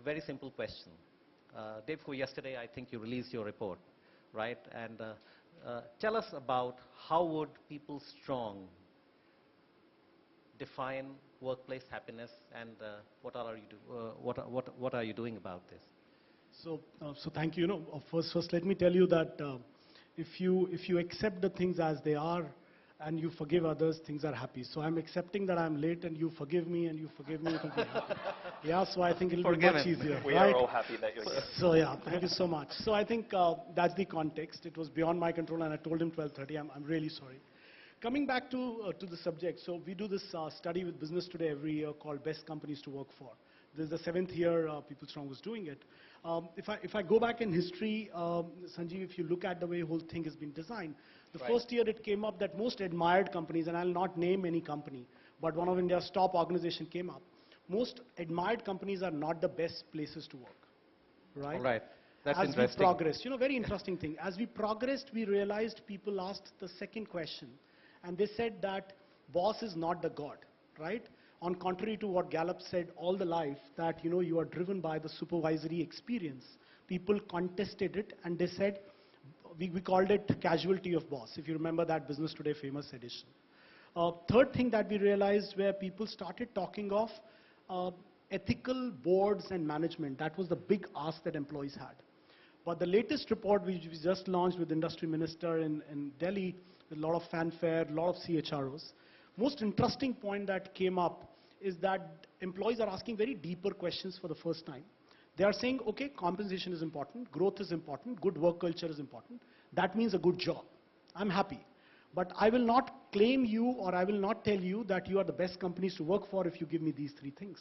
very simple question. Day before yesterday, I think you released your report, right? And tell us about how would PeopleStrong define workplace happiness, and what are you doing about this? So thank you. First, let me tell you that if you accept the things as they are, and you forgive others, things are happy. So I'm accepting that I'm late, and you forgive me, and you forgive me, it'll be happy. Yeah, so I think it'll be much easier. We right? are all happy that you're here. So yeah, thank you so much. So I think that's the context. It was beyond my control, and I told him 12:30. I'm really sorry. Coming back to the subject, so we do this study with Business Today every year called Best Companies to Work For. This is the 7th year PeopleStrong was doing it. If I go back in history, Sanjeev, if you look at the way the whole thing has been designed, the first year it came up that most admired companies, and I'll not name any company, but one of India's top organizations came up. Most admired companies are not the best places to work, right? All right. That's As interesting. we progressed, very interesting thing. As we progressed, we realized people asked the second question, and they said that boss is not the God, right? On contrary to what Gallup said all the life, that you are driven by the supervisory experience. People contested it, and they said, we called it casualty of boss, if you remember that Business Today famous edition. Third thing that we realized, where people started talking of ethical boards and management. That was the big ask that employees had. But the latest report, which we just launched with Industry Minister in Delhi, with a lot of fanfare, a lot of CHROs, most interesting point that came up is that employees are asking very deeper questions for the first time. They are saying, okay, compensation is important, growth is important, good work culture is important. That means a good job. I'm happy. But I will not claim you, or I will not tell you that you are the best companies to work for if you give me these 3 things.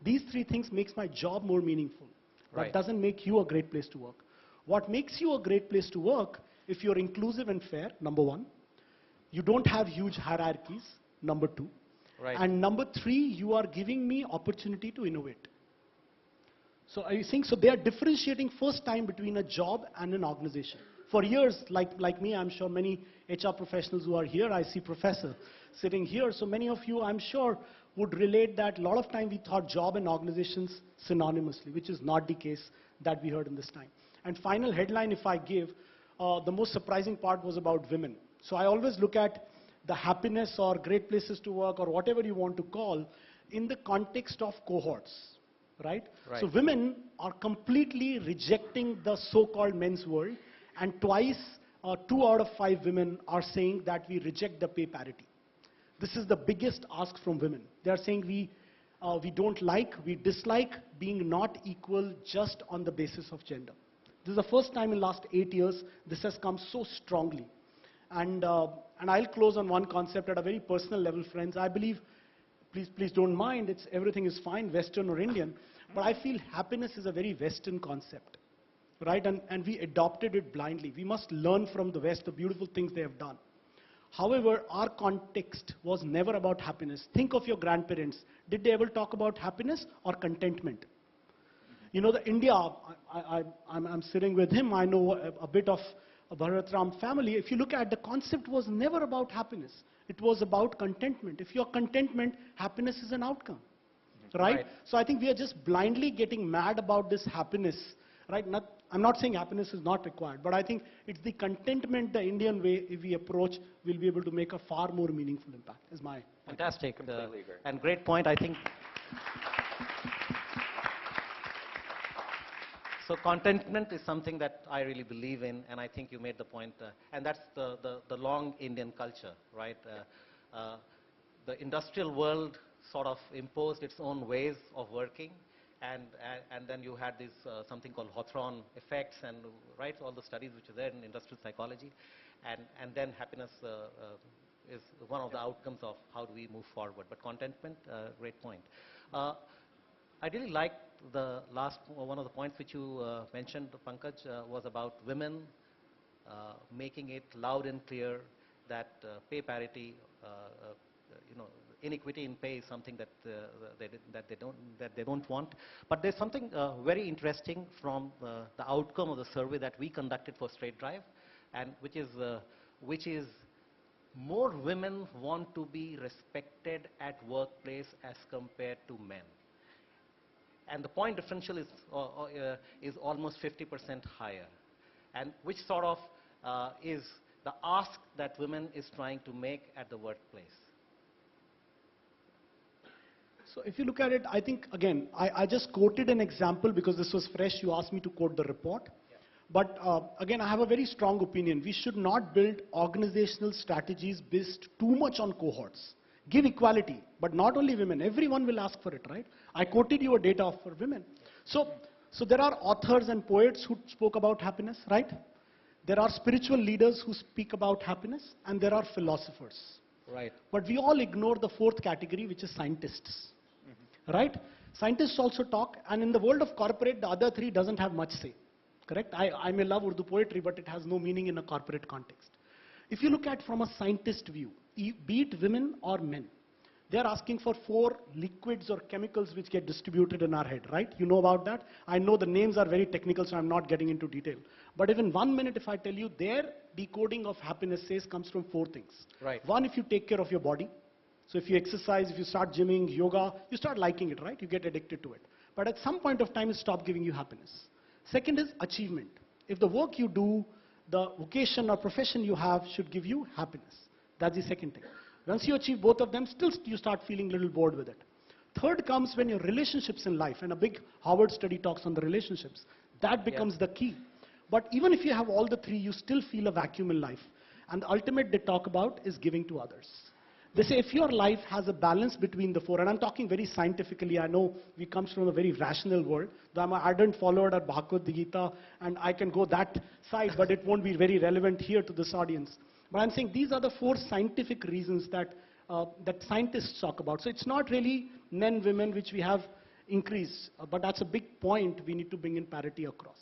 These 3 things makes my job more meaningful. Right. That doesn't make you a great place to work. What makes you a great place to work, if you're inclusive and fair, number 1. You don't have huge hierarchies, number 2. Right. And number 3, you are giving me opportunity to innovate. So are you seeing? So they are differentiating first time between a job and an organization. For years, like me, I'm sure many HR professionals who are here, I see Professor sitting here, so many of you, I'm sure, would relate that a lot of time we thought job and organizations synonymously, which is not the case that we heard in this time. And final headline, if I give, the most surprising part was about women. So I always look at the happiness or great places to work or whatever you want to call in the context of cohorts, right? So women are completely rejecting the so-called men's world, and twice, 2 out of 5 women are saying that we reject the pay parity. This is the biggest ask from women. They are saying we don't like, we dislike being not equal just on the basis of gender. This is the first time in the last 8 years this has come so strongly. And I'll close on one concept at a very personal level, friends. I believe, please don't mind, everything is fine, Western or Indian, but I feel happiness is a very Western concept, right? And we adopted it blindly. We must learn from the West, the beautiful things they have done. However, our context was never about happiness. Think of your grandparents. Did they ever talk about happiness or contentment? The India, I'm sitting with him, I know a bit of a Bharatram family. If you look at the concept was never about happiness. It was about contentment. If you're contentment, happiness is an outcome, right? So I think we are just blindly getting mad about this happiness, right? I'm not saying happiness is not required, but I think it's the contentment, the Indian way, if we approach, we'll be able to make a far more meaningful impact, is my... Fantastic. Completely agree. And great point, I think. So contentment is something that I really believe in, and I think you made the point, and that's the long Indian culture, right? The industrial world sort of imposed its own ways of working, and then you had this something called Hawthorne effects, and right, all the studies which are there in industrial psychology, and then happiness is one of the outcomes of how do we move forward. But contentment, great point. I really liked the last one of the points which you mentioned, Pankaj, was about women making it loud and clear that pay parity, inequity in pay is something that they don't want. But there's something very interesting from the outcome of the survey that we conducted for Straight Drive, and which is more women want to be respected at workplace as compared to men. and the point differential is almost 50% higher, and which sort of is the ask that women is trying to make at the workplace. So if you look at it, I think, again, I just quoted an example because this was fresh. You asked me to quote the report. Yeah. But again, I have a very strong opinion. We should not build organizational strategies based too much on cohorts. Give equality, but not only women. Everyone will ask for it, right? I quoted you a data for women. So there are authors and poets who spoke about happiness, right? There are spiritual leaders who speak about happiness, and there are philosophers. Right. But we all ignore the fourth category, which is scientists. Right? Scientists also talk, and in the world of corporate, the other three doesn't have much say. Correct? I may love Urdu poetry, but it has no meaning in a corporate context. If you look at from a scientist view, be it women or men, they are asking for 4 liquids or chemicals which get distributed in our head, right? You know about that? I know the names are very technical, so I'm not getting into detail. But even 1 minute, if I tell you, their decoding of happiness says comes from 4 things. Right. 1, if you take care of your body. So if you exercise, if you start gymming, yoga, you start liking it, right? You get addicted to it. But at some point of time, it stops giving you happiness. Second is achievement. If the work you do, the vocation or profession you have should give you happiness. That's the second thing. Once you achieve both of them, still you start feeling a little bored with it. Third comes when your relationships in life, and a big Harvard study talks on the relationships, that becomes the key. But even if you have all the 3, you still feel a vacuum in life. And the ultimate they talk about is giving to others. They say if your life has a balance between the 4, and I'm talking very scientifically, I know we comes from a very rational world, though I'm an ardent follower at Bhagavad Gita, and I can go that side, but it won't be very relevant here to this audience. But I'm saying these are the 4 scientific reasons that, that scientists talk about. So it's not really men, women, which we have increased, but that's a big point we need to bring in parity across.